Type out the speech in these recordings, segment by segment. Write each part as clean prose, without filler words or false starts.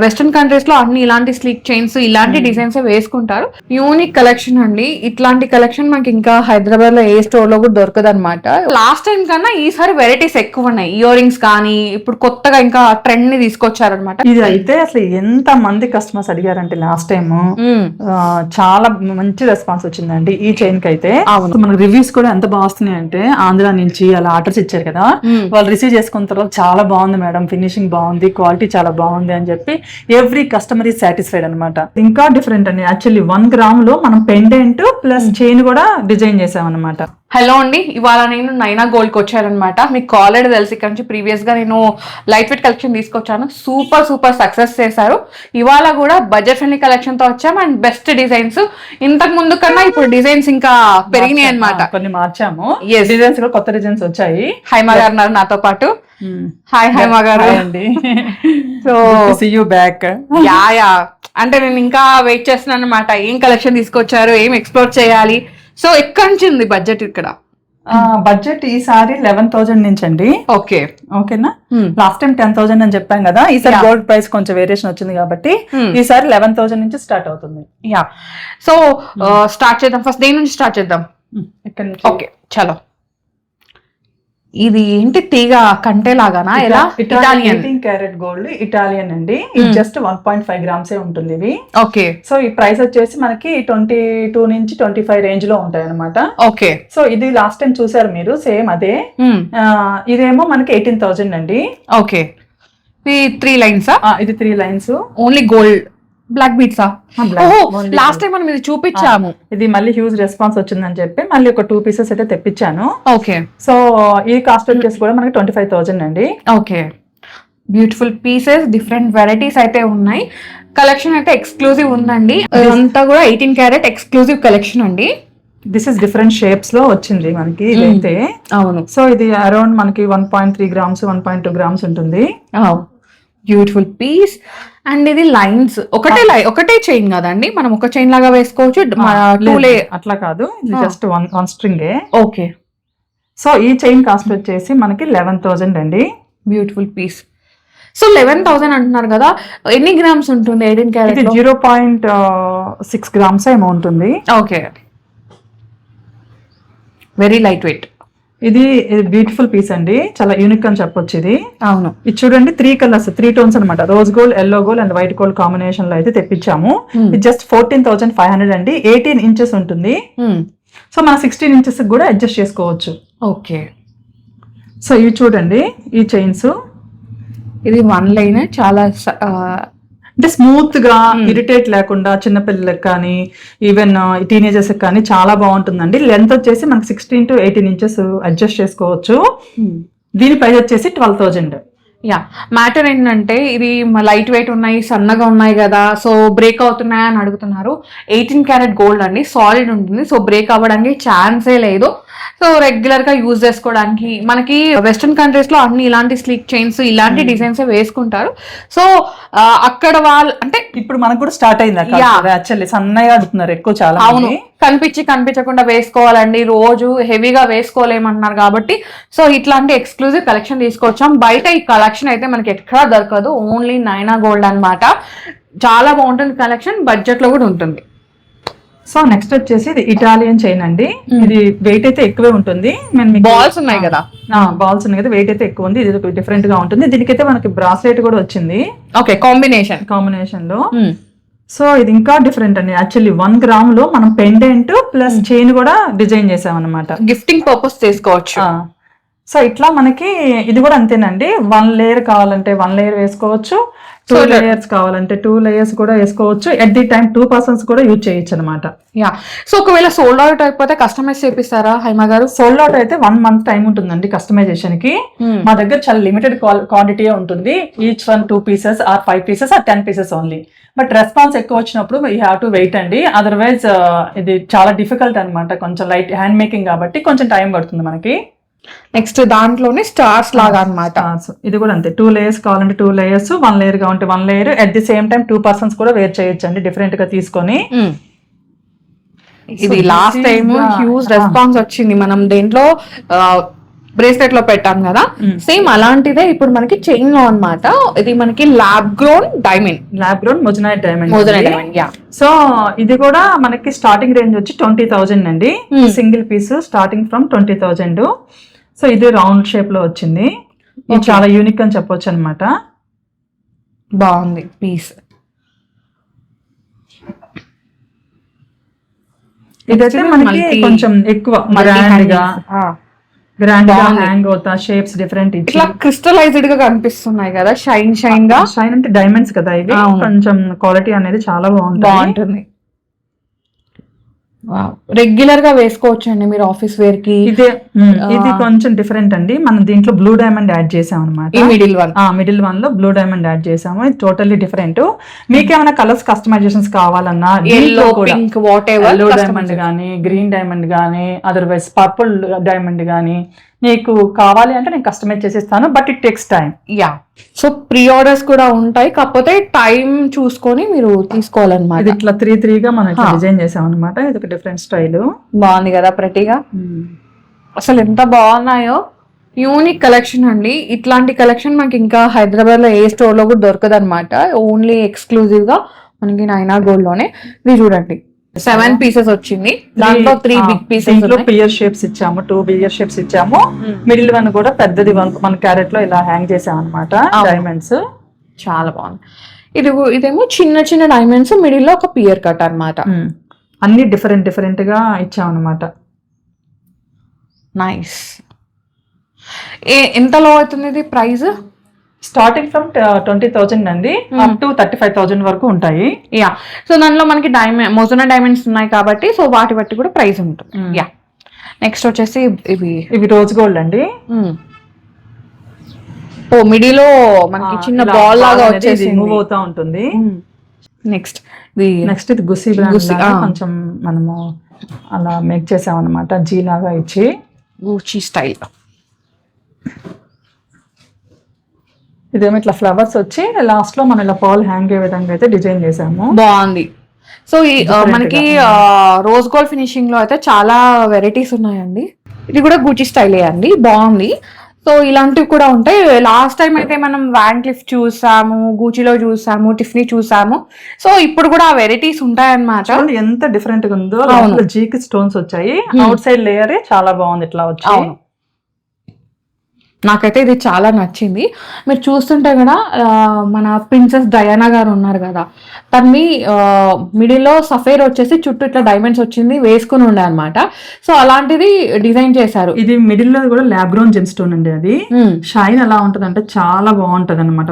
Western countries లో అన్ని ఇలాంటి స్లీక్ చైన్స్ ఇలాంటి డిజైన్స్ వేసుకుంటారు. యూనిక్ కలెక్షన్ అండి. ఇట్లాంటి కలెక్షన్ మనకి ఇంకా హైదరాబాద్ లో ఏ స్టోర్ లో కూడా దొరకదు అనమాట. లాస్ట్ టైం కన్నా ఈసారి వెరైటీస్ ఎక్కువ ఉన్నాయి. ఇయర్ రింగ్స్ కానీ ఇప్పుడు కొత్తగా ఇంకా ట్రెండ్ ని తీసుకొచ్చారనమాట. ఇది అయితే అసలు ఎంత మంది కస్టమర్స్ అడిగారంటే లాస్ట్ టైం చాలా మంచి రెస్పాన్స్ వచ్చిందండి ఈ చైన్ కి అయితే. మనకు రివ్యూస్ కూడా ఎంత బాగా వస్తున్నాయి అంటే ఆంధ్ర నుంచి అలా ఆర్డర్స్ ఇచ్చారు కదా, వాళ్ళు రిసీవ్ చేసుకున్న తర్వాత చాలా బాగుంది మేడం, ఫినిషింగ్ బాగుంది, క్వాలిటీ చాలా బాగుంది అని చెప్పి ఎవ్రీ కస్టమర్ ఈజ్ సాటిస్ఫైడ్ అనమాట. ఇంకా డిఫరెంట్ అండి. యాక్చువల్లీ 1 గ్రామ్ లో మనం పెండెంట్ ప్లస్ చైన్ కూడా డిజైన్ చేసాం అనమాట. హలో అండి, ఇవాళ నేను నైనా గోల్డ్ కి వచ్చానమాట. మీకు ఆల్రెడీ తెలిసి ఇక్కడ నుంచి ప్రీవియస్ గా నేను లైట్ వెయిట్ కలెక్షన్ తీసుకొచ్చాను. సూపర్ సక్సెస్ చేశారు. ఇవాళ కూడా బడ్జెట్ ఫ్రెండ్లీ కలెక్షన్ తో వచ్చాము అండ్ బెస్ట్ డిజైన్స్. ఇంతకు ముందు కన్నా ఇప్పుడు డిజైన్స్ ఇంకా పెరిగినాయి అనమాట. కొన్ని మార్చాము, డిజైన్స్ కూడా కొత్త డిజైన్స్ వచ్చాయి. హైమా గారు ఉన్నారు నాతో పాటు. హాయ్ హైమా గారు అండి. So see you back. Yeah అంటే నేను ఇంకా వెయిట్ చేస్తున్నాను అనమాట. ఏం కలెక్షన్ తీసుకొచ్చారు, ఏం ఎక్స్ప్లోర్ చేయాలి. సో ఎక్కడి నుంచి ఉంది బడ్జెట్ ఇక్కడ? బడ్జెట్ ఈసారి 11,000 నుంచి అండి. ఓకేనా, లాస్ట్ టైం 10,000 అని చెప్పాం కదా. ఈసారి గోల్డ్ ప్రైస్ కొంచెం వేరియేషన్ వచ్చింది కాబట్టి ఈసారి 11,000 నుంచి స్టార్ట్ అవుతుంది. యా, సో స్టార్ట్ చేద్దాం. ఫస్ట్ దేని నుంచి స్టార్ట్ చేద్దాం? ఇక్కడ నుంచి. ఓకే చలో. ఇది ఏంటి తీగ కంటే లాగానా? ఎలా? ఇటాలియన్ 18 క్యారెట్ గోల్డ్ ఇటాలియన్ అండి. ఇది జస్ట్ 1.5 గ్రామ్స్ ఉంటుంది ఇవి. ఓకే. సో ఈ ప్రైస్ వచ్చేసి మనకి 22 నుంచి 25 రేంజ్ లో ఉంటాయి అనమాట. ఓకే. సో ఇది లాస్ట్ టైం చూసారు మీరు, సేమ్ అదే. ఇదేమో మనకి 18,000 అండి. ఓకే. ఇది 3 లైన్స్. ఇది 3 లైన్స్ ఓన్లీ గోల్డ్. బ్లాక్ బీట్సా? లాస్ట్ టైం మనం ఇది చూపించాము. ఇది మళ్ళీ హ్యూజ్ రెస్పాన్స్ వచ్చిందని చెప్పి మళ్ళీ ఒక 2 పీసెస్ అయితే తెప్పించాను. ఓకే. సో ఈ కాస్ట్ వచ్చేసి కూడా మనకి 25,000 అండి. Okay. Beautiful pieces, different varieties అయితే ఉన్నాయి. కలెక్షన్ అయితే ఎక్స్క్లూజివ్ ఉందండి. అంతా కూడా 18 క్యారెట్ ఎక్స్క్లూజివ్ కలెక్షన్ అండి. దిస్ ఇస్ డిఫరెంట్ షేప్స్ లో వచ్చింది మనకి ఇదైతే. అవును. సో ఇది అరౌండ్ మనకి 1.3 గ్రామ్స్ 1.2 గ్రామ్స్ ఉంటుంది. Beautiful piece. అండ్ ఇది లైన్స్ ఒకటే చైన్ కదండి, మనం ఒక చైన్ లాగా వేసుకోవచ్చు. అట్లా కాదు, ఇది just one string. Okay. So ఈ చైన్ కాస్ట్ వచ్చేసి మనకి 11,000 అండి. Beautiful piece. సో 11,000 అంటున్నారు కదా, ఎన్ని గ్రామ్స్ ఉంటుంది 18 క్యారెట్? 0.6 గ్రామ్స్ ఏమో ఉంటుంది. ఓకే. Very light weight. ఇది బ్యూటిఫుల్ పీస్ అండి, చాలా యూనిక్ అని చెప్పొచ్చు ఇది. అవును. ఇది చూడండి 3 కలర్స్ 3 టోన్స్ అనమాట. Rose gold, yellow gold and white gold combination లో అయితే తెప్పించాము. ఇది జస్ట్ 14,500 అండి. 18 ఇంచెస్ ఉంటుంది. సో మనం 16 ఇంచెస్ కూడా అడ్జస్ట్ చేసుకోవచ్చు. ఓకే. సో ఇవి చూడండి ఈ చైన్స్. ఇది 1 లైన్, చాలా అంటే స్మూత్ గా ఇరిటేట్ లేకుండా చిన్నపిల్లలకు కానీ ఈవెన్ టీనేజర్స్ కానీ చాలా బాగుంటుందండి. లెంత్ వచ్చేసి మనకి 16 to 18 ఇంచెస్ అడ్జస్ట్ చేసుకోవచ్చు. దీని ప్రైస్ వచ్చేసి 12,000. యా, మ్యాటర్ ఏంటంటే ఇది లైట్ వెయిట్ ఉన్నాయి, సన్నగా ఉన్నాయి కదా, సో బ్రేక్ అవుతున్నాయా అని అడుగుతున్నారు. 18 క్యారెట్ గోల్డ్ అండి, సాలిడ్ ఉంటుంది. సో బ్రేక్ అవ్వడానికి ఛాన్సే లేదు. సో రెగ్యులర్ గా యూజ్ చేసుకోవడానికి మనకి వెస్టర్న్ కంట్రీస్ లో అన్ని ఇలాంటి స్లీక్ చైన్స్ ఇలాంటి డిజైన్స్ వేసుకుంటారు. సో అక్కడ వాళ్ళు అంటే ఇప్పుడు మనకు కూడా స్టార్ట్ అయింది యాక్చువల్లీ, సన్నగా అడుగుతున్నారు ఎక్కువ చాలా. అవును, కనిపించకుండా వేసుకోవాలండి, రోజు హెవీగా వేసుకోలేమన్నారు కాబట్టి సో ఇట్లాంటి ఎక్స్క్లూజివ్ కలెక్షన్ తీసుకొచ్చాం. బయట ఈ కలెక్షన్ అయితే మనకి ఎక్కడా దొరకదు, ఓన్లీ నైనా గోల్డ్ అన్నమాట. చాలా బాగుంటుంది కలెక్షన్, బడ్జెట్ లో కూడా ఉంటుంది. సో నెక్స్ట్ వచ్చేసి ఇది ఇటాలియన్ చైన్ అండి. ఇది వెయిట్ అయితే ఎక్కువే ఉంటుంది. బాల్స్ ఉన్నాయి కదా, బాల్స్ ఉన్నాయి కదా, వెయిట్ అయితే ఎక్కువ ఉంది. ఇది డిఫరెంట్ గా ఉంటుంది. దీనికైతే మనకి బ్రాస్లెట్ కూడా వచ్చింది. ఓకే, కాంబినేషన్ లో. సో ఇది ఇంకా డిఫరెంట్ అండి. యాక్చువల్లీ 1 గ్రామ్ లో మనం పెండెంట్ ప్లస్ చైన్ కూడా డిజైన్ చేసాం అనమాట. గిఫ్టింగ్ పర్పస్ చేసుకోవచ్చు. సో ఇట్లా మనకి ఇది కూడా అంతేనండి. 1 లేయర్ కావాలంటే 1 లేయర్ వేసుకోవచ్చు, 2 లేయర్స్ కావాలంటే 2 లేయర్స్ కూడా వేసుకోవచ్చు. ఎట్ ది టైం 2 పర్సన్స్ కూడా యూజ్ చేయొచ్చు అనమాట. యా, సో ఒకవేళ సోల్డ్ అవుట్ అయిపోతే కస్టమైజ్ చేపిస్తారా హైమా గారు? సోల్డ్ అవుట్ అయితే 1 month టైం ఉంటుందండి కస్టమైజేషన్ కి. మా దగ్గర చాలా లిమిటెడ్ క్వాంటిటీ ఉంటుంది. Each 1 2 pieces or 5 pieces or 10 pieces only. But response ఎక్కువ వచ్చినప్పుడు యూ హ్యావ్ టు వెయిట్ అండి. అదర్వైజ్ ఇది చాలా డిఫికల్ట్ అనమాట. కొంచెం లైట్ హ్యాండ్ మేకింగ్ కాబట్టి కొంచెం టైం పడుతుంది మనకి. నెక్స్ట్ దాంట్లోనే స్టార్స్ లాగా అన్నమాట. ఇది కూడా అంతే, 2 లేయర్స్ కావాలంటే 2 లేయర్స్, 1 లేయర్ కావాలంటే 1 layer. At the same time 2 persons కూడా వేర్ చేయొచ్చు అండి, డిఫరెంట్ గా తీసుకొని. ఇది లాస్ట్ టైం హ్యూజ్ రెస్పాన్స్ వచ్చింది. మనం దేంట్లో బ్రేస్లెట్ లో పెట్టాం కదా, సేమ్ అలాంటిదే ఇప్పుడు మనకి చైన్ లో అన్నమాట. ఇది మనకి lab grown diamond moissanite diamond. So ఇది కూడా మనకి స్టార్టింగ్ రేంజ్ వచ్చి 20,000 అండి. Single piece starting from 20,000. So ఇది రౌండ్ షేప్ లో వచ్చింది. ఇది చాలా యూనిక్ అని చెప్పొచ్చు అనమాట. బాగుంది పీస్. ఇదైతే మనకి కొంచెం ఎక్కువ గ్రాండ్ గా హ్యాంగ్ అవుతా, షేప్స్ డిఫరెంట్ ఇట్లా క్రిస్టలైజ్డ్ గా కనిపిస్తున్నాయి కదా, షైన్ గా. షైన్ అంటే డైమండ్స్ కదా ఇవి, కొంచెం క్వాలిటీ అనేది చాలా బాగుంటుంది. రెగ్యులర్ గా వేసుకోవచ్చు అండి మీరు ఆఫీస్ వేర్ కి. ఇది కొంచెం డిఫరెంట్ అండి. మనం దీంట్లో బ్లూ డైమండ్ యాడ్ చేసాం అనమాట. మిడిల్ వన్ లో బ్లూ డైమండ్ యాడ్ చేసాము. ఇది టోటల్లీ డిఫరెంట్. మీకేమైనా కలర్స్ కస్టమైజేషన్స్ కావాలన్నా yellow, pink, what ever, yellow diamond గానీ, గ్రీన్ డైమండ్ గానీ, అదర్వైజ్ పర్పుల్ డైమండ్ గానీ నీకు కావాలి అంటే నేను కస్టమైజ్ చేసేస్తాను. But it takes time. So pre orders కూడా ఉంటాయి, కాకపోతే టైం చూసుకొని మీరు తీసుకోవాలన్నమాట. ఇది ఇట్లా 3 గా మనం డిజైన్ చేసాం అనమాట. ఇది ఒక డిఫరెంట్ స్టైల్. బాగుంది కదా ప్రతిగా. అసలు ఎంత బాగున్నాయో. యూనిక్ కలెక్షన్ అండి. ఇట్లాంటి కలెక్షన్ మనకి ఇంకా హైదరాబాద్ లో ఏ స్టోర్ లో కూడా దొరకదు అనమాట. ఓన్లీ ఎక్స్క్లూజివ్ గా మనకి నైనా గోల్డ్ లోనే. ఇది చూడండి 7 పీసెస్ వచ్చింది. దాంట్లో 3 బిగ్ పీసెస్, పియర్ షేప్స్ ఇచ్చాము, 2 బియర్ షేప్స్ ఇచ్చాము. మిడిల్ వన్ కూడా పెద్దది మన క్యారెట్ లో ఇలా హ్యాంగ్ చేసాం అనమాట. డైమండ్స్ చాలా బాగుంది. ఇదేమో చిన్న చిన్న డైమండ్స్, మిడిల్ లో ఒక పియర్ కట్ అన్నమాట. అన్ని డిఫరెంట్ గా ఇచ్చాం అనమాట. నైస్. ఎంతలో అవుతుంది ఇది ప్రైస్? స్టార్టింగ్ ఫ్రమ్ 20,000 అండి, అప్ టు 35,000 వరకు ఉంటాయి. సో దానిలో మనకి మొజోనా డైమండ్స్ ఉన్నాయి కాబట్టి సో వాటి బట్టి కూడా ప్రైస్ ఉంటుంది. నెక్స్ట్ వచ్చేసి ఇవి రోజ్ గోల్డ్ అండి. మిడిలో మనకి చిన్న బాల్ లాగా వచ్చేసి మూవ్ అవుతా ఉంటుంది. నెక్స్ట్ ఇది గుసి కొంచెం మనము అలా మేక్ చేసాం అనమాట. జీ లాగా ఇచ్చి గూచీ స్టైల్. ఇదేమో ఇట్లా ఫ్లవర్స్ వచ్చి లాస్ట్ లో మనం ఇలా పాల్ హ్యాంగ్ అయ్యే విధంగా అయితే డిజైన్ చేసాము. బాగుంది. సో మనకి రోజ్ గోల్డ్ ఫినిషింగ్ లో అయితే చాలా వెరైటీస్ ఉన్నాయండి. ఇది కూడా గూచీ స్టైలే అండి, బాగుంది. సో ఇలాంటివి కూడా ఉంటాయి. లాస్ట్ టైం అయితే మనం వ్యాన్ క్లిఫ్ చూసాము, గూచీలో చూసాము, టిఫ్నీ చూసాము. సో ఇప్పుడు కూడా ఆ వెరైటీస్ ఉంటాయన్నమాట. ఎంత డిఫరెంట్ గా ఉందో. జీకి స్టోన్స్ వచ్చాయి. అవుట్ సైడ్ లేయర్ చాలా బాగుంది ఇట్లా వచ్చి. నాకైతే ఇది చాలా నచ్చింది. మీరు చూస్తుంటే కూడా మన ప్రిన్సెస్ డయానా గారు ఉన్నారు కదా, తన్ని మిడిల్లో సఫేర్ వచ్చేసి చుట్టూ ఇట్లా డైమండ్స్ వచ్చింది వేసుకుని ఉండే అనమాట. సో అలాంటిది డిజైన్ చేశారు. ఇది మిడిల్ లో కూడా ల్యాబ్ గ్రోన్ జెమ్ స్టోన్ అండి. అది షైన్ ఎలా ఉంటది అంటే చాలా బాగుంటది అనమాట.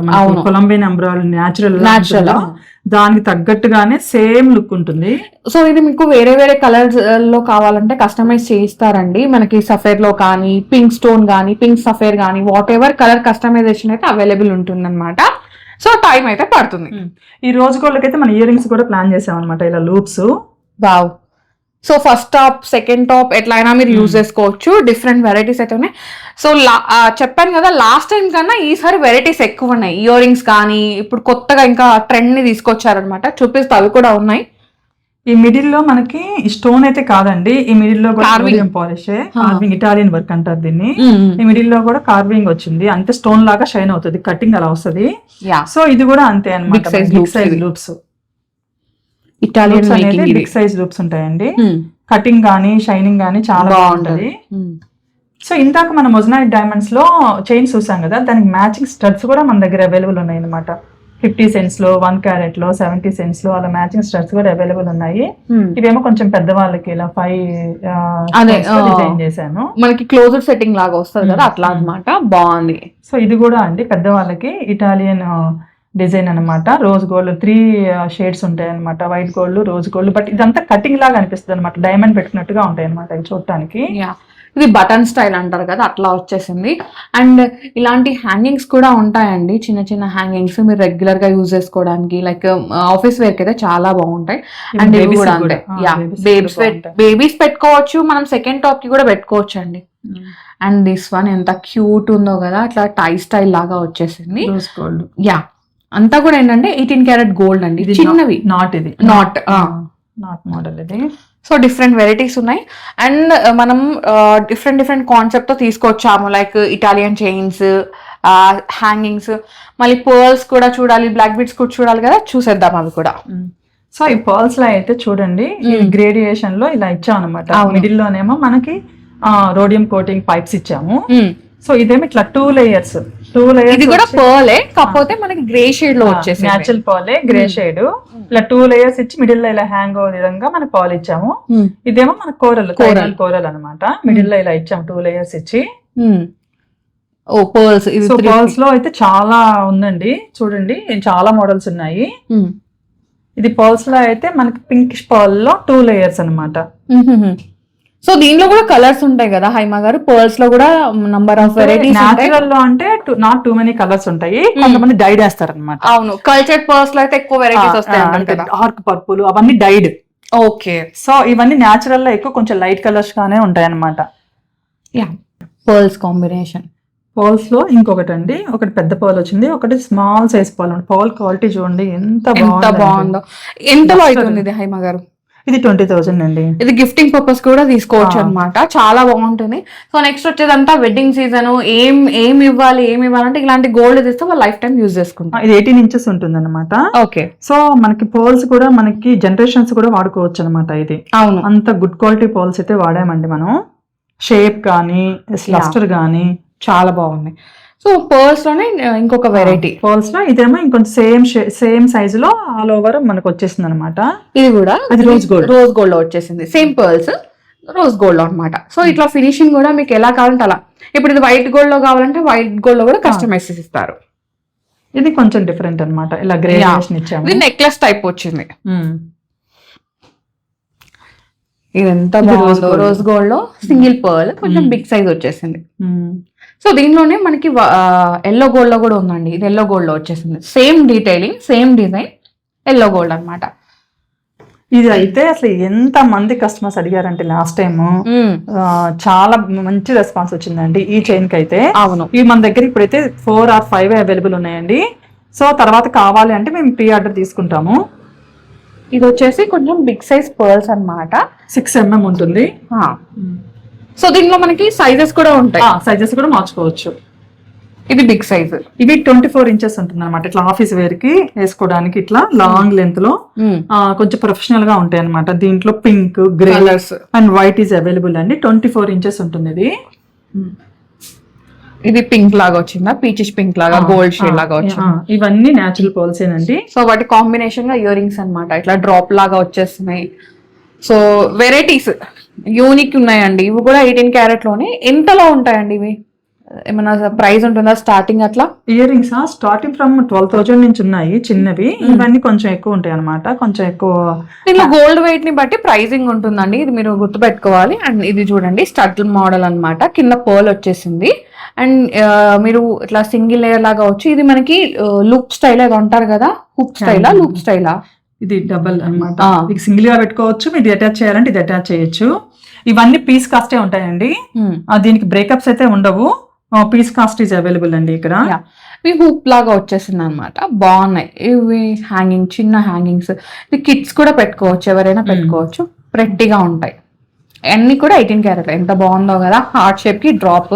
కొలంబియన్ ఎంబ్రాయిడరీ న్యాచురల్ దానికి తగ్గట్టుగానే సేమ్ లుక్ ఉంటుంది. సో ఇది మీకు వేరే వేరే కలర్స్ లో కావాలంటే కస్టమైజ్ చేయిస్తారండి. మనకి సఫేర్ లో కానీ, పింక్ స్టోన్ కానీ, పింక్ సఫేర్ కానీ, వాట్ ఎవర్ కలర్ కస్టమైజేషన్ అయితే అవైలబుల్ ఉంటుంది అనమాట. సో టైం అయితే పడుతుంది. ఈ రోజు గోల్డ్కి అయితే మన ఇయర్ రింగ్స్ కూడా ప్లాన్ చేసాం అనమాట. ఇలా loops. Wow. So first top, second top ఎట్లయినా మీరు యూజ్ చేసుకోవచ్చు. డిఫరెంట్ వెరైటీస్ అయితే ఉన్నాయి. సో చెప్పాను కదా, లాస్ట్ టైం కన్నా ఈసారి వెరైటీస్ ఎక్కువ ఉన్నాయి. ఇయర్ రింగ్స్ కానీ ఇప్పుడు కొత్తగా ఇంకా ట్రెండ్ ని తీసుకొచ్చారనమాట. చూపిస్తే అవి కూడా ఉన్నాయి. ఈ మిడిల్ లో మనకి స్టోన్ అయితే కాదండి. ఈ మిడిల్ లో కూడా పాలిష్, కార్వింగ్, ఇటాలియన్ వర్క్ అంటారు దీన్ని. ఈ మిడిల్ లో కూడా కార్వింగ్ వచ్చింది. అంతే స్టోన్ లాగా షైన్ అవుతుంది. కటింగ్ అలా వస్తుంది. సో ఇది కూడా అంతే అనమాట. Big size loops. Italian big size loops ఉంటాయండి. కటింగ్ గానీ, షైనింగ్ గానీ చాలా బాగుంటది. సో ఇందాక మనం మొజనైట్ డైమండ్స్ లో చైన్ చూసాం కదా, దానికి మ్యాచింగ్ స్టడ్స్ కూడా మన దగ్గర అవైలబుల్ ఉన్నాయి అనమాట. 50 cents లో, 1 carat లో, 70 cents లో అలా మ్యాచింగ్ స్టడ్స్ కూడా అవైలబుల్ ఉన్నాయి. ఇవేమో కొంచెం పెద్ద వాళ్ళకి ఇలా 5 డిజైన్ చేశాను. మనకి క్లోజర్ సెట్టింగ్ లాగా వస్తుంది కదా, అట్లా అనమాట. బాగుంది. సో ఇది కూడా అండి పెద్ద వాళ్ళకి ఇటాలియన్ డిజైన్ అనమాట. రోజ్ గోల్డ్ 3 షేడ్స్ ఉంటాయి అనమాట. White gold, rose gold. But ఇదంతా కటింగ్ లాగా అనిపిస్తుంది అనమాట. డైమండ్ పెట్టుకున్నట్టుగా ఉంటాయి అనమాట ఇవి చూడటానికి. ఇది బటన్ స్టైల్ అంటారు కదా, అట్లా వచ్చేసింది. అండ్ ఇలాంటి హ్యాంగింగ్స్ కూడా ఉంటాయండి, చిన్న చిన్న హ్యాంగింగ్స్ మీరు రెగ్యులర్ గా యూజ్ చేసుకోవడానికి. లైక్ ఆఫీస్ వేర్ కి అయితే చాలా బాగుంటాయి. అండ్ ఇవి కూడా అంతే. బేబీస్ పెట్టుకోవచ్చు. మనం సెకండ్ టాప్ కి కూడా పెట్టుకోవచ్చు అండి. అండ్ దిస్ వన్ ఎంత క్యూట్ ఉందో కదా, అట్లా టై స్టైల్ లాగా వచ్చేసింది. అంతా కూడా ఏంటంటే 18 karat గోల్డ్ అండి. చిన్నవి, నాట్ ఇది నాట్ మోడల్ ఇది. సో డిఫరెంట్ వెరైటీస్ ఉన్నాయి. అండ్ మనం డిఫరెంట్ కాన్సెప్ట్ తో తీసుకొచ్చాము. లైక్ ఇటాలియన్ చైన్స్, హ్యాంగింగ్స్, మళ్ళీ పర్ల్స్ కూడా చూడాలి, బ్లాక్ బీడ్స్ కూడా చూడాలి కదా, చూసేద్దాం అవి కూడా. సో ఈ పర్ల్స్ లో అయితే చూడండి, ఈ గ్రేడియేషన్ లో ఇలా ఇచ్చాం అనమాట. మిడిల్ లోనేమో మనకి రోడియం కోటింగ్ పైప్స్ ఇచ్చాము. సో ఇదేమో ఇట్లా 2 layers ఇది కూడా పర్లే, కాకపోతే మనకి గ్రే షేడ్ లో వచ్చేసి న్యాచురల్ పర్లే, గ్రే షేడ్. ఇలా 2 layers ఇచ్చి మిడిల్ లో ఇలా హ్యాంగ్ అయ్యే విధంగా మన పర్ల్ ఇచ్చాము. ఇదేమో మన కోరల్ అనమాట. మిడిల్ లో ఇలా ఇచ్చాము 2 layers ఇచ్చి. పర్ల్స్ సో పర్ల్స్ లో అయితే చాలా ఉందండి, చూడండి చాలా మోడల్స్ ఉన్నాయి. ఇది పర్ల్స్ లో అయితే మనకి పింకిష్ పర్ల్ లో 2 layers అనమాట. సో దీనిలో కూడా కలర్స్ ఉంటాయి కదా హైమా గారు, పర్ల్స్ లో కూడా నంబర్ ఆఫ్ వెరైటీస్. న్యాచురల్ లో అంటే నాట్ టూ మెనీ కలర్స్ ఉంటాయి, కొంతమంది డైడ్ వేస్తారు అనమాట. అవును, కల్చర్డ్ పర్ల్స్ లో అయితే ఎక్కువ వెరైటీస్ వస్తాయి, డార్క్ పర్పుల్ అవన్నీ డైడ్. ఓకే, సో ఇవన్నీ న్యాచురల్ లో ఎక్కువ కొంచెం లైట్ కలర్స్ గానే ఉంటాయి అనమాట. Pearls combination. పర్ల్స్ లో ఇంకొకటి అండి, ఒకటి పెద్ద పర్ల్ వచ్చింది, ఒకటి small size pearl. Pearl quality చూడండి ఎంత బాగుందో. ఎంతలో అవుతుంది ఇది హైమా గారు? ఇది 20,000 అండి. ఇది గిఫ్టింగ్ పర్పస్ కూడా తీసుకోవచ్చు అనమాట, చాలా బాగుంటుంది. సో నెక్స్ట్ వచ్చేదంతా వెడ్డింగ్ సీజన్, ఏం ఇవ్వాలంటే ఇలాంటి గోల్డ్ తీస్తే వాళ్ళు లైఫ్ టైం యూజ్ చేసుకుంటాం. ఇది 18 inches ఉంటుంది అనమాట. ఓకే, సో మనకి పర్ల్స్ కూడా మనకి జనరేషన్స్ కూడా వాడుకోవచ్చు అనమాట. ఇది అవును, అంత గుడ్ క్వాలిటీ పర్ల్స్ అయితే వాడామండి మనం. షేప్ కానీ లస్టర్ కానీ చాలా బాగుంది. సో పర్ల్స్ లోనే ఇంకొక వెరైటీ, పర్ల్స్ లో ఇదేమో ఇంకొంచెం సేమ్ సైజ్ లో ఆల్ ఓవర్ మనకు వచ్చేసింది అనమాట. ఇది కూడా రోజ్ గోల్డ్ లో వచ్చేసింది, సేమ్ పర్ల్స్ రోజ్ గోల్డ్ లో అనమాట. సో ఇట్లా ఫినిషింగ్ కూడా మీకు ఎలా కావాలంటే అలా. ఇప్పుడు ఇది వైట్ గోల్డ్ లో కావాలంటే వైట్ గోల్డ్ లో కూడా కస్టమైజ్ ఇస్తారు. ఇది కొంచెం డిఫరెంట్ అనమాట, ఇలా గ్రేడేషన్ ఇచ్చాము. ఇది నెక్లెస్ టైప్ వచ్చింది. ఇది ఎంత రోజ్ గోల్డ్ లో సింగిల్ పర్ల్, కొంచెం బిగ్ సైజ్ వచ్చేసింది. సో దీనిలోనే మనకి ఎల్లో గోల్డ్ లో కూడా ఉందండి. ఇది ఎల్లో గోల్డ్ లో వచ్చేసింది, same detailing, same design, yellow gold అనమాట. ఇది అయితే అసలు ఎంత మంది కస్టమర్స్ అడిగారంటే లాస్ట్ టైం చాలా మంచి రెస్పాన్స్ వచ్చిందండి ఈ చైన్ కి అయితే. అవును, ఇవి మన దగ్గర ఇప్పుడైతే 4 or 5 అవైలబుల్ ఉన్నాయండి. సో తర్వాత కావాలి అంటే మేము ప్రీ ఆర్డర్ తీసుకుంటాము. ఇది వచ్చేసి కొంచెం బిగ్ సైజ్ పర్ల్స్ అనమాట, 6 mm ఉంటుంది. సో దీనిలో మనకి సైజెస్ కూడా ఉంటాయి, సైజెస్ కూడా మార్చుకోవచ్చు. ఇది బిగ్ సైజ్, ఇవి 24 inches ఉంటుంది అనమాట. ఇట్లా ఆఫీస్ వేర్ కి వేసుకోవడానికి ఇట్లా లాంగ్ లెంత్ లో కొంచెం ప్రొఫెషనల్ గా ఉంటాయి అనమాట. దీంట్లో pink, grey and white is available అండి. 24 inches ఉంటుంది ఇది. ఇది పింక్ లాగా వచ్చిందా, పీచిష్ పింక్ లాగా, గోల్డ్ షేడ్ లాగా వచ్చింది. ఇవన్నీ న్యాచురల్ పర్ల్స్ ఏనండి. సో వాటి కాంబినేషన్ గా ఇయర్ రింగ్స్ అనమాట, ఇట్లా డ్రాప్ లాగా వచ్చేస్తున్నాయి. సో వెరైటీస్ యూనిక్ ఉన్నాయండి. ఇవి కూడా 18 karat లోనే. ఎంతలో ఉంటాయండి ఇవి? ఏమన్నా ప్రైస్ ఉంటుందా స్టార్టింగ్ అట్లా? ఇయర్ రింగ్స్ స్టార్టింగ్ ఫ్రమ్ 12,000 నుంచి ఉన్నాయి చిన్నవి. ఇవన్నీ కొంచెం ఎక్కువ ఉంటాయి అనమాట, కొంచెం ఎక్కువ. దీనిలో గోల్డ్ వెయిట్ ని బట్టి ప్రైసింగ్ ఉంటుందండి, ఇది మీరు గుర్తుపెట్టుకోవాలి. అండ్ ఇది చూడండి స్టడ్ మోడల్ అనమాట, కింద పర్ల్ వచ్చేసింది. అండ్ మీరు ఇట్లా సింగిల్ లేయర్ లాగా వచ్చి, ఇది మనకి లూప్ స్టైల్ ఏదో అంటారు కదా, హుక్ స్టైలా లూప్ స్టైలా? ఇది డబల్ అనమాట. మీకు సింగిల్ గా పెట్టుకోవచ్చు, మీరు అటాచ్ చేయాలంటే ఇది అటాచ్ చేయొచ్చు. ఇవన్నీ పీస్ కాస్టే ఉంటాయండి, దీనికి బ్రేకప్స్ అయితే ఉండవు. పీస్ కాస్ట్ ఈజ్ అవైలబుల్ అండి ఇక్కడ. ఇవి హూప్ లాగా వచ్చేసింది అనమాట, బాగున్నాయి. ఇవి హ్యాంగింగ్, చిన్న హ్యాంగింగ్స్, ఇవి కిడ్స్ కూడా పెట్టుకోవచ్చు, ఎవరైనా పెట్టుకోవచ్చు, ప్రెట్టిగా ఉంటాయి. అన్ని కూడా 18 karat. ఎంత బాగుందో కదా, హార్ట్ షేప్ కి డ్రాప్,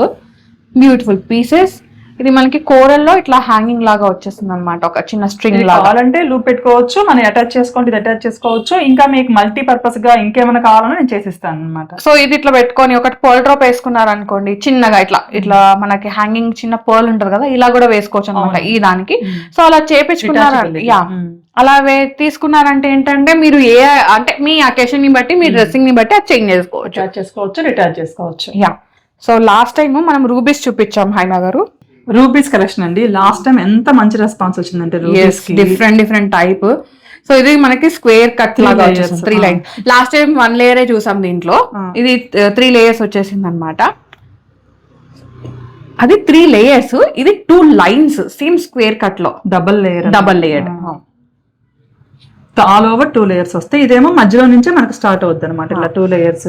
బ్యూటిఫుల్ పీసెస్. ఇది మనకి కోరల్లో ఇట్లా హ్యాంగింగ్ లాగా వచ్చేస్తుంది అనమాట, ఒక చిన్న స్ట్రింగ్ లాగా. కావాలంటే లూప్ పెట్టుకోవచ్చు, మనం అటాచ్ చేసుకోండి, ఇది అటాచ్ చేసుకోవచ్చు. ఇంకా మీకు మల్టీ పర్పస్ గా ఇంకేమైనా కావాలన్నా నేను చేసిస్తాను అనమాట. సో ఇది ఇట్లా పెట్టుకొని ఒకటి పర్ల్ డ్రాప్ వేసుకున్నారు అనుకోండి, చిన్నగా ఇట్లా మనకి హ్యాంగింగ్ చిన్న పర్ల్ ఉంటుంది కదా, ఇలా కూడా వేసుకోవచ్చు అనమాట ఈ దానికి. సో అలా చేపించుకున్నారు, అలా తీసుకున్నారంటే ఏంటంటే మీరు అంటే మీ అకేషన్ ని బట్టి, మీ డ్రెస్సింగ్ ని బట్టి అది చేంజ్ చేసుకోవచ్చు, రిటాచ్ చేసుకోవచ్చు. సో లాస్ట్ టైం మనం రూబీస్ చూపించాం హైమా గారు, రూబీస్ కలెక్షన్ అండి. లాస్ట్ టైం ఎంత మంచి రెస్పాన్స్ వచ్చిందంటే రూబీస్ కి డిఫరెంట్ టైప్. సో ఇది మనకి స్క్వేర్ కట్ లాగా వచ్చేసింది, 3 lines. లాస్ట్ టైం 1 layer చూసాం, దీంట్లో ఇది 3 layers వచ్చేసింది అనమాట. అది 3 layers, ఇది 2 lines, సేమ్ స్క్వేర్ కట్ లో double layer all over 2 layers వస్తాయి. ఇదేమో మధ్యలో నుంచే మనకు స్టార్ట్ అవుతుంది అనమాట, ఇలా 2 layers.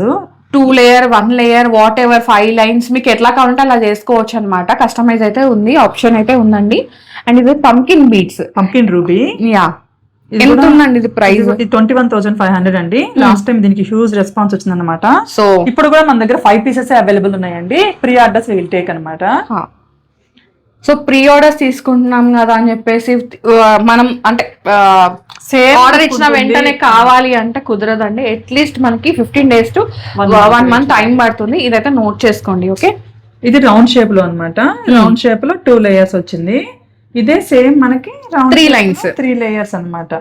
2 layer, 1 layer, what ever, 5 lines, మీకు ఎట్లా కావాలంటే అలా చేసుకోవచ్చు అనమాట. కస్టమైజ్ అయితే ఉంది, ఆప్షన్ అయితే ఉందండి. అండ్ ఇది పంకిన్ బీడ్స్, పంకిన్ రూబీ. ఎంత ఉందండి ఇది ప్రైస్? 21,500 అండి. లాస్ట్ టైం దీనికి హ్యూజ్ రెస్పాన్స్ వచ్చింది అనమాట. సో ఇప్పుడు కూడా మన దగ్గర 5 పీసెస్ అవైలబుల్ ఉన్నాయండి. ప్రీ ఆర్డర్స్ విల్ టేక్ అనమాట. సో ప్రీ ఆర్డర్స్ తీసుకుంటున్నాం కదా అని చెప్పేసి మనం అంటే ఆర్డర్ ఇచ్చిన వెంటనే కావాలి అంటే కుదరదండి. అట్లీస్ట్ మనకి 15 days to 1 month టైం పడుతుంది. ఇదైతే నోట్ చేసుకోండి. ఓకే, ఇది రౌండ్ షేప్ లో అనమాట. రౌండ్ షేప్ లో 2 layers వచ్చింది. ఇదే సేమ్ మనకి 3 lines 3 layers అనమాట.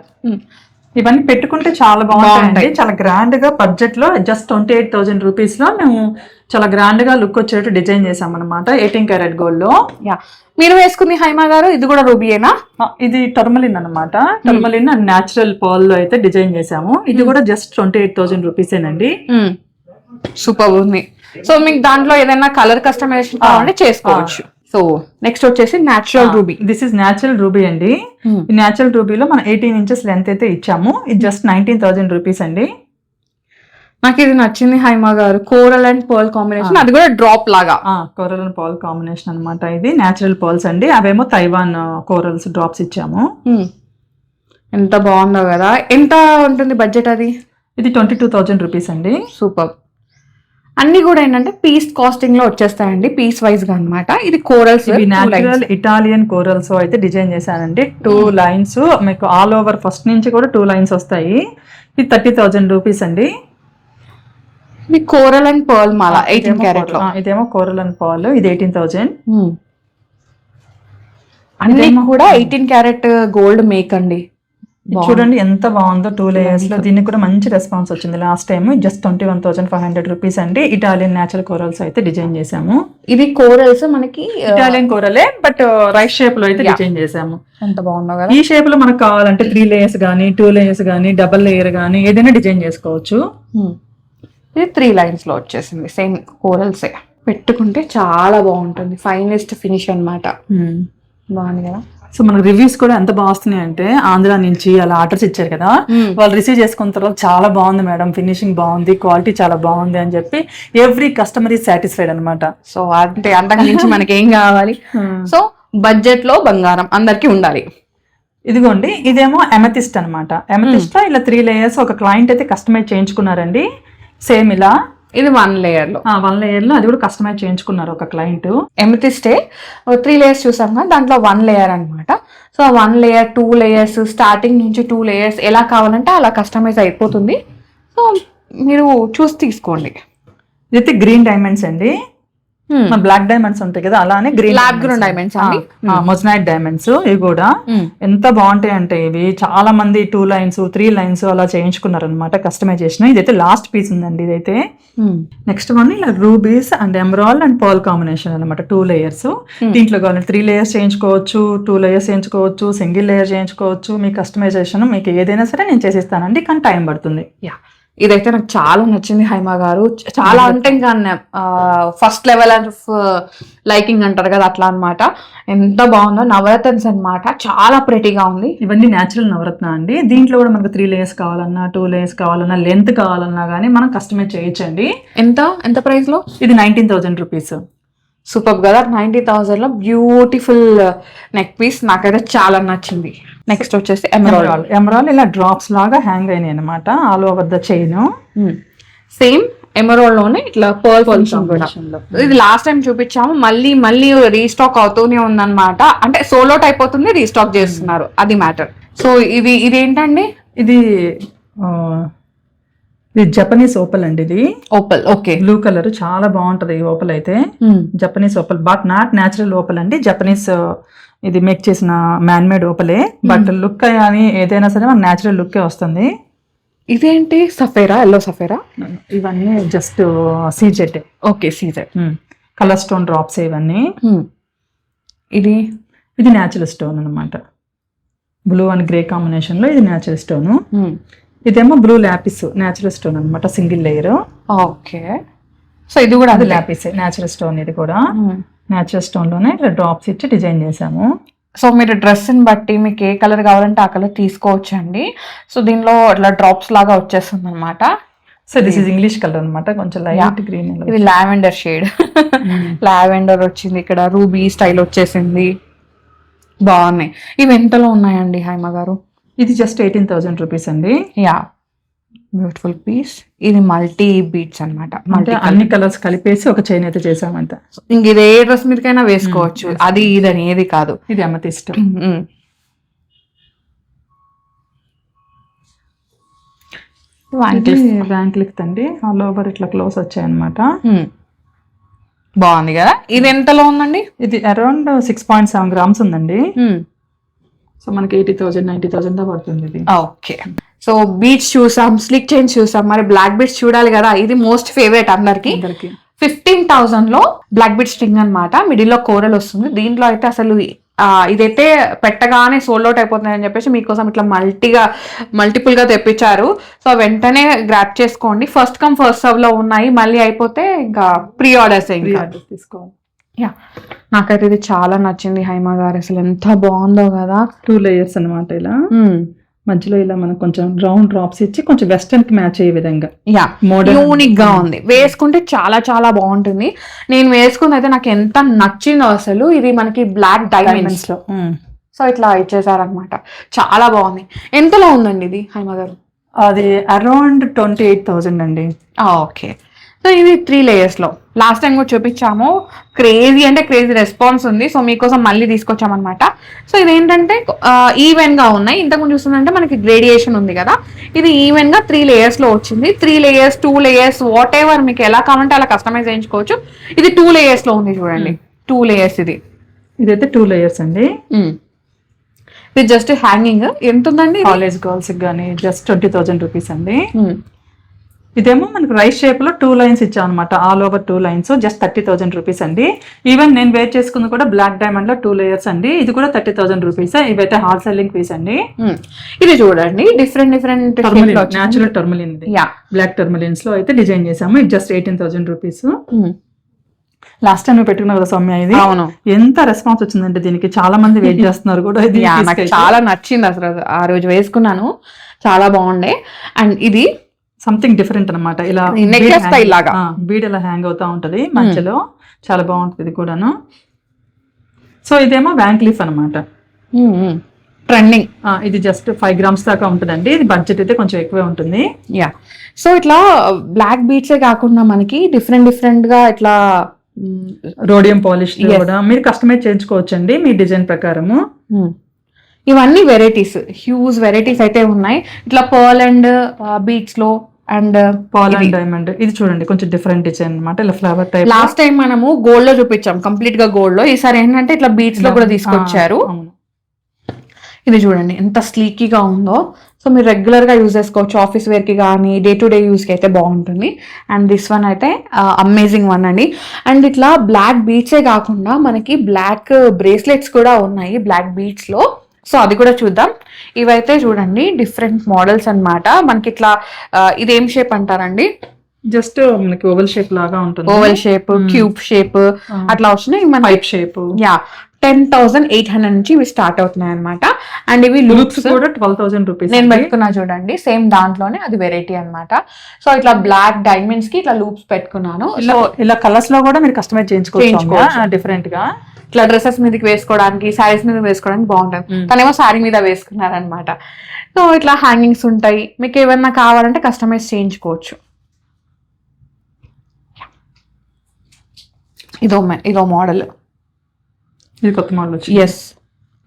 ఇవన్నీ పెట్టుకుంటే చాలా బాగుంటాయి. చాలా గ్రాండ్ గా బడ్జెట్ లో జస్ట్ 28,000 రూపీస్ లో మేము చాలా గ్రాండ్ గా లుక్ వచ్చేట్టు డిజైన్ చేసాం అనమాట. 18 karat గోల్డ్ లో. మీరు వేసుకుంది హైమా గారు, ఇది కూడా రూబీయేనా? ఇది టర్మలిన్ అనమాట. టర్మలిన్ అండ్ న్యాచురల్ పర్ల్ లో అయితే డిజైన్ చేసాము. ఇది కూడా జస్ట్ 28,000 రూపీసేనండి. సూపర్ ఉంది. సో మీకు దాంట్లో ఏదైనా కలర్ కస్టమైజేషన్ కావాలంటే చేసుకోవచ్చు. సో నెక్స్ట్ వచ్చేసి natural ruby. This is natural ruby అండి. ఈ న్యాచురల్ రూబీలో మనం 18 inches లెంత్ అయితే ఇచ్చాము. ఇది జస్ట్ 19,000 రూపీస్ అండి. నాకు ఇది నచ్చింది హైమా గారు, కోరల్ అండ్ పర్ల్ కాంబినేషన్. అది కూడా డ్రాప్ లాగా. కోరల్ అండ్ పర్ల్ కాంబినేషన్ అనమాట. ఇది న్యాచురల్ పర్ల్స్ అండి. అవేమో తైవాన్ కోరల్స్ డ్రాప్స్ ఇచ్చాము. ఎంత బాగుందో కదా. ఎంత ఉంటుంది బడ్జెట్ అది? ఇది 22,000 రూపీస్ అండి. సూపర్. అన్ని కూడా ఏంటంటే పీస్ కాస్టింగ్ లో వచ్చేస్తాయండి, పీస్ వైజ్ గా అనమాట. ఇది కోరల్స్, న్యాచురల్ ఇటాలియన్ కోరల్స్ అయితే డిజైన్ చేశానండి. 2 lines మీకు ఆల్ ఓవర్ ఫస్ట్ నుంచి కూడా 2 lines వస్తాయి. ఇది 30,000 రూపీస్ అండి. మీ కోరల్ అండ్ పర్ల్ మాల 18 karat లో. ఇదేమో కోరల్ అండ్ పర్ల్, ఇది 18,000. అన్ని కూడా 18 karat గోల్డ్ మేక్ అండి. చూడండి ఎంత బాగుందో. 2 layers లో. దీనికి కూడా మంచి రెస్పాన్స్ వచ్చింది. లాస్ట్ టైం జస్ట్ 21,500 రూపీస్ అండి. ఇటాలియన్ న్యాచురల్ కోరల్స్ అయితే డిజైన్ చేసాము. ఇది కోరల్స్ మనకి ఇటాలియన్ కోరలే, బట్ రైట్ షేప్ లో అయితే డిజైన్ చేసాము. ఎంత బాగుందో కదా. ఈ షేప్ లో మనకు కావాలంటే 3 layers గానీ 2 layers గానీ డబల్ లేయర్ గానీ ఏదైనా డిజైన్ చేసుకోవచ్చు. ఇది 3 lines లో వచ్చేసింది. సేమ్ కోరల్సే. పెట్టుకుంటే చాలా బాగుంటుంది. ఫైనెస్ట్ ఫినిష్ అన్నమాట. బాగుంది కదా. సో మనకు రివ్యూస్ కూడా ఎంత బాగా వస్తున్నాయి అంటే, ఆంధ్ర నుంచి అలా ఆర్డర్స్ ఇచ్చారు కదా, వాళ్ళు రిసీవ్ చేసుకున్న తర్వాత చాలా బాగుంది మేడం, ఫినిషింగ్ బాగుంది, క్వాలిటీ చాలా బాగుంది అని చెప్పి ఎవ్రీ కస్టమర్ ఈజ్ సాటిస్ఫైడ్ అనమాట. సో అంటే అంతకు మించి మనకి ఏం కావాలి. సో బడ్జెట్ లో బంగారం అందరికి ఉండాలి. ఇదిగోండి, ఇదేమో ఎమతిస్ట్ అనమాట. ఎమతిస్ట్ లో ఇలా 3 layers ఒక క్లయింట్ అయితే కస్టమైజ్ చేయించుకున్నారండి. సేమ్ ఇలా. ఇది 1 layer లో. 1 layer లో అది కూడా కస్టమైజ్ చేయించుకున్నారు ఒక క్లయింట్. ఎమతిస్టే 3 layers చూసాం కదా, దాంట్లో 1 layer అనమాట. సో 1 layer 2 layers స్టార్టింగ్ నుంచి 2 layers ఎలా కావాలంటే అలా కస్టమైజ్ అయిపోతుంది. సో మీరు చూసి తీసుకోండి. ఇదైతే గ్రీన్ డైమండ్స్ అండి. బ్లాక్ డైమండ్స్ ఉంటాయి కదా, అలానే గ్రీన్ ల్యాబ్ గ్రౌండ్ డైమండ్స్ అండి. Moissanite diamonds. ఇవి కూడా ఎంత బాగుంటాయి అంటే, ఇవి చాలా మంది 2 lines 3 lines అలా చేయించుకున్నారు అనమాట కస్టమైజేషన్. ఇదైతే లాస్ట్ పీస్ ఉందండి. ఇదైతే నెక్స్ట్ వన్ ఇలా rubies and emerald and pearl combination అనమాట. 2 layers. దీంట్లో కావాలంటే 3 layers చేయించుకోవచ్చు, 2 layers చేయించుకోవచ్చు, సింగిల్ లేయర్ చేయించుకోవచ్చు. మీ కస్టమైజేషన్ మీకు ఏదైనా సరే నేను చేసిస్తానండి, కానీ టైం పడుతుంది. ఇదైతే నాకు చాలా నచ్చింది హైమా గారు. చాలా అంటే ఇంకా ఫస్ట్ లెవెల్ ఆఫ్ లైకింగ్ అంటారు కదా, అట్లా అనమాట. ఎంత బాగుందో. నవరత్న్స్ అనమాట, చాలా ప్రెటీగా ఉంది. ఇవన్నీ న్యాచురల్ నవరత్న అండి. దీంట్లో కూడా మనకు 3 layers కావాలన్నా 2 layers కావాలన్నా లెంత్ కావాలన్నా కానీ మనం కస్టమైజ్ చేయొచ్చండి. ఎంత ప్రైస్ లో? ఇది 19,000 రూపీస్. సూపర్ కదా. 90,000 లో బ్యూటిఫుల్ నెక్ పీస్ నాకైతే చాలా నచ్చింది. నెక్స్ట్ వచ్చేసి ఎమరాల్డ్ ఇలా డ్రాప్స్ లాగా హ్యాంగ్ అయినాయి అనమాట all over the chain. Same emerald లోనే ఇట్లా పర్ల్ కూడా. ఇది లాస్ట్ టైం చూపించాము, మళ్ళీ రీస్టాక్ అవుతూనే ఉందన్నమాట. అంటే సోలో టైప్ అవుతుంది, రీస్టాక్ చేస్తున్నారు, అది మ్యాటర్. సో ఇది ఏంటండి? ఇది జపనీస్ ఓపల్ అండి. ఇది ఓపల్. ఓకే. బ్లూ కలర్ చాలా బాగుంటది ఈ ఓపల్ అయితే. Japanese Opal, but not natural Opal అండి. జపనీస్ ఇది మేక్ చేసిన మ్యాన్ మేడ్ ఓపలే, బట్ లుక్ అని ఏదైనా సరే మన న్యాచురల్ లుక్ వస్తుంది. ఇదేంటి సఫేరా, ఎల్లో సఫేరా? ఇవన్నీ just CZ. Okay, CZ. Colour stone drops ఇవన్నీ. ఇది న్యాచురల్ స్టోన్ అనమాట. బ్లూ అండ్ గ్రే కాంబినేషన్ లో ఇది న్యాచురల్ స్టోన్. ఇదేమో బ్లూ లాపిస్ న్యాచురల్ స్టోన్ అనమాట, సింగిల్ లేయర్. ఓకే. సో ఇది కూడా అది లాపిస్ న్యాచురల్ స్టోన్. ఇది కూడా న్యాచురల్ స్టోన్ లోనే ఇట్లా డ్రాప్స్ ఇచ్చి డిజైన్ చేసాము. సో మీరు డ్రెస్ ని బట్టి మీకు ఏ కలర్ కావాలంటే ఆ కలర్ తీసుకోవచ్చు అండి. సో దీనిలో ఇట్లా డ్రాప్స్ లాగా వచ్చేస్తుంది అనమాట. So this is English colour అనమాట, కొంచెం లైట్ గ్రీన్. ఇది లావెండర్ షేడ్. లావెండర్ వచ్చింది, ఇక్కడ రూబీ స్టైల్ వచ్చేసింది. బాగున్నాయి. ఇవి ఎంతలో ఉన్నాయండి హైమా గారు? ఇది జస్ట్ 18,000 రూపీస్ అండి. Yeah, beautiful piece. ఇది మల్టీ బీట్స్ అనమాట. అంటే అన్ని కలర్స్ కలిపేసి ఒక చైన్ అయితే చేసామంట. ఇంక ఇది ఏ డ్రెస్ మీదకైనా వేసుకోవచ్చు. అది ఇదని ఏది కాదు. ఇది అమతిస్ట్. బ్యాంక్లిక్ అండి, ఆల్ ఓవర్ ఇట్లా క్లోజ్ వచ్చాయన్నమాట. బాగుంది కదా. ఇది ఎంతలో ఉందండి? ఇది అరౌండ్ 6.7 గ్రామ్స్ ఉందండి. సో మనకి 80,000 90,000 దా పడుతుంది ఇది. ఓకే. సో బీట్స్ చూసాం, స్లిక్ చైన్స్ చూసాం, మరి బ్లాక్ బీట్స్ చూడాలి కదా. ఇది మోస్ట్ ఫేవరెట్ అందరికి. 15,000 లో బ్లాక్ బీట్ స్ట్రింగ్ అనమాట. మిడిల్ లో కోరల్ వస్తుంది. దీంట్లో అయితే అసలు ఇదైతే పెట్టగానే సోల్డ్ అవుట్ అయిపోతుంది అని చెప్పేసి మీకోసం ఇట్లా మల్టిపుల్ గా తెప్పించారు. సో వెంటనే గ్రాప్ చేసుకోండి. ఫస్ట్ కమ్ ఫస్ట్ సర్వ్ లో ఉన్నాయి. మళ్ళీ అయిపోతే ఇంకా ప్రీ ఆర్డర్స్ తీసుకోవాలి. యా, నాకైతే ఇది చాలా నచ్చింది హైమా గారు. అసలు ఎంత బాగుందో కదా. 2 లేయర్స్ అనమాట. ఇలా మధ్యలో ఇలా మనకు కొంచెం రౌండ్ డ్రాప్స్ ఇచ్చి కొంచెం వెస్టర్న్ కి మ్యాచ్ అయ్యే విధంగా. యా, యూనిక్ గా ఉంది. వేసుకుంటే చాలా చాలా బాగుంటుంది. నేను వేసుకుంది అయితే నాకు ఎంత నచ్చిందో అసలు. ఇది మనకి బ్లాక్ డైమండ్స్ లో సో ఇట్లా ఇచ్చేసారనమాట. చాలా బాగుంది. ఎంతలో ఉందండి ఇది హైమా గారు? అది అరౌండ్ 28,000 అండి. ఓకే. సో ఇది 3 layers లో లాస్ట్ టైం కూడా చూపించాము. క్రేజీ అంటే క్రేజీ రెస్పాన్స్ ఉంది. సో మీకోసం మళ్ళీ తీసుకొచ్చామన్నమాట. సో ఇదేంటంటే ఈవెన్ గా ఉన్నాయి. ఇంతకుముందు చూస్తుందంటే మనకి గ్రేడియేషన్ ఉంది కదా. ఇది ఈవెన్ గా 3 layers లో వచ్చింది. 3 layers 2 layers వాట్ ఎవర్ మీకు ఎలా కావాలంటే అలా కస్టమైజ్ చేయించుకోవచ్చు. ఇది 2 layers లో ఉంది చూడండి. 2 layers ఇదైతే 2 layers అండి. ఇది జస్ట్ హ్యాంగింగ్. ఎంత ఉందండి? కాలేజ్ గర్ల్స్ కానీ జస్ట్ 20,000 రూపీస్ అండి. ఇదేమో మనకు రైస్ షేప్ లో 2 లైన్స్ ఇచ్చాం అనమాట. All over 2 lines just 30,000 rupees అండి. ఈవెన్ నేను వేర్ చేసుకుంది కూడా బ్లాక్ డైమండ్ లో 2 layers అండి. ఇది కూడా 30,000 రూపీస్. ఇవైతే హార్డ్ సెల్లింగ్ పీస్ అండి. ఇది చూడండి డిఫరెంట్ న్యాచురల్ టర్మలిన్. బ్లాక్ టర్మలిన్స్ లో అయితే డిజైన్ చేసాము. ఇది జస్ట్ 18,000 రూపీస్. లాస్ట్ టైం పెట్టుకున్నా కదా సౌమ్య, ఇది ఎంత రెస్పాన్స్ వచ్చిందంటే దీనికి చాలా మంది వెయిట్ చేస్తున్నారు కూడా. ఇది నాకు చాలా నచ్చింది అసలు. ఆ రోజు వేసుకున్నాను, చాలా బాగుండే. అండ్ ఇది సంథింగ్ డిఫరెంట్ అనమాట. ఇలా బీడ్ ఇలా హ్యాంగ్ అవుతా ఉంటది మధ్యలో. చాలా బాగుంటుంది ఇది కూడాను. సో ఇదేమో బ్యాంక్ లీఫ్ అనమాట. ట్రెండింగ్. ఇది జస్ట్ 5 grams దాకా ఉంటుందండి. ఇది బడ్జెట్ అయితే కొంచెం ఎక్కువే ఉంటుంది. యా, సో ఇట్లా బ్లాక్ బీట్సే కాకుండా మనకి డిఫరెంట్ గా ఇట్లా రోడియం పాలిష్ కూడా మీరు కస్టమైజ్ చేయించుకోవచ్చండి మీ డిజైన్ ప్రకారము. ఇవన్నీ వెరైటీస్, హ్యూజ్ వెరైటీస్ అయితే ఉన్నాయి. ఇట్లా పర్ల్ అండ్ బీట్స్ లో అండ్ పర్ల్ అండ్ డైమండ్. ఇది చూడండి కొంచెం డిఫరెంట్ డిజైన్ అనమాట. ఇలా ఫ్లవర్ టైప్. లాస్ట్ టైం మనము గోల్డ్ లో చూపించాం, కంప్లీట్ గా గోల్డ్ లో. ఈసారి ఏంటంటే ఇట్లా బీట్స్ లో కూడా తీసుకొచ్చారు. ఇది చూడండి ఎంత స్లీకీగా ఉందో. సో మీరు రెగ్యులర్ గా యూజ్ చేసుకోవచ్చు. ఆఫీస్ వేర్ కి కానీ డే టు డే యూస్ కి అయితే బాగుంటుంది. అండ్ దిస్ వన్ అయితే అమేజింగ్ వన్ అండి. అండ్ ఇట్లా బ్లాక్ బీట్సే కాకుండా మనకి బ్లాక్ బ్రేస్లెట్స్ కూడా ఉన్నాయి బ్లాక్ బీట్స్ లో. సో అది కూడా చూద్దాం. ఇవైతే చూడండి డిఫరెంట్ మోడల్స్ అన్నమాట. మనకి ఇట్లా ఇదేం షేప్ అంటారండి? జస్ట్ మనకి ఓవల్ షేప్ లాగా ఉంటుంది. ఓవల్ షేప్, క్యూబ్ షేప్ అట్లా వచ్చినాయి. Pipe shape. యా, 10,800 నుంచి ఇవి స్టార్ట్ అవుతున్నాయి అనమాట. అండ్ ఇవి లూప్స్ కూడా 12,000 రూపీస్. నేను పెట్టుకున్నా చూడండి, సేమ్ దాంట్లోనే అది వెరైటీ అనమాట. సో ఇట్లా బ్లాక్ డైమండ్స్ కి ఇట్లా లూప్స్ పెట్టుకున్నాను. సో ఇలా కలర్స్ లో కూడా మీరు కస్టమైజ్ చేయించుకోవచ్చు డిఫరెంట్ గా. ఇట్లా డ్రెస్సెస్ మీదకి వేసుకోవడానికి, శారీస్ మీద వేసుకోవడానికి బాగుంటుంది. తనేమో శారీ మీద వేసుకున్నారనమాట. సో ఇట్లా హ్యాంగింగ్స్ ఉంటాయి. మీకు ఏమన్నా కావాలంటే కస్టమైజ్ చేయించుకోవచ్చు. ఇదో మోడల్. ఇది కొత్త మోడల్. ఎస్,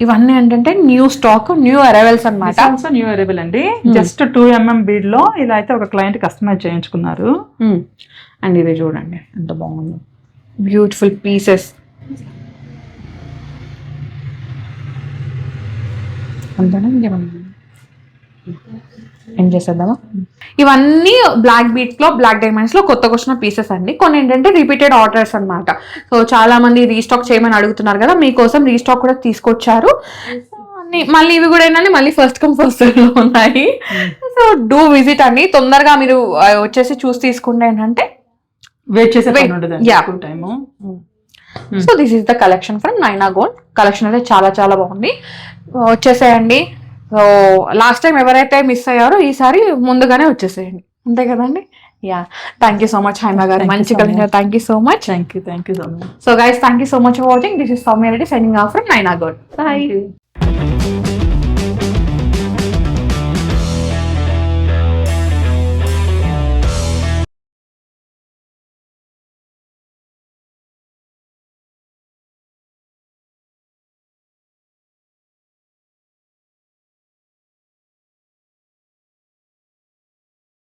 ఇవన్నీ ఏంటంటే న్యూ స్టాక్, న్యూ అరైవల్స్ అనమాట. న్యూ అరైవల్ అండి. జస్ట్ 2 mm బీడ్ లో ఇలా అయితే ఒక క్లయింట్ కస్టమైజ్ చేయించుకున్నారు. అండ్ ఇది చూడండి ఎంత బాగుంది. Beautiful pieces. ఏం చేసేద్దామా? ఇవన్నీ బ్లాక్ బీట్స్ లో, బ్లాక్ డైమండ్స్ లో కొత్తగా వచ్చిన పీసెస్ అండి. కొన్ని ఏంటంటే రిపీటెడ్ ఆర్డర్స్ అనమాట. సో చాలా మంది రీస్టాక్ చేయమని అడుగుతున్నారు కదా, మీకోసం రీస్టాక్ కూడా తీసుకొచ్చారు. మళ్ళీ ఇవి కూడా ఏంటంటే మళ్ళీ ఫస్ట్ కమ్ ఫస్ట్ లో ఉన్నాయి. సో డూ విజిట్ అండి. తొందరగా మీరు వచ్చేసి చూసి తీసుకుంటే ఏంటంటే వెయిట్ చేసే so this is the collection from నైనా గోల్డ్. కలెక్షన్ అయితే చాలా చాలా బాగుంది. వచ్చేసేయండి. సో లాస్ట్ టైం ఎవరైతే మిస్ అయ్యారో ఈసారి ముందుగానే వచ్చేసేయండి. అంతే కదండి. Yeah, thank you so much Haima గారు. మంచి collection. Thank you so much. Thank you so much. So guys, thank you so much for watching. This is Soumya Reddy signing off from నైనా గోల్డ్. బాయ్.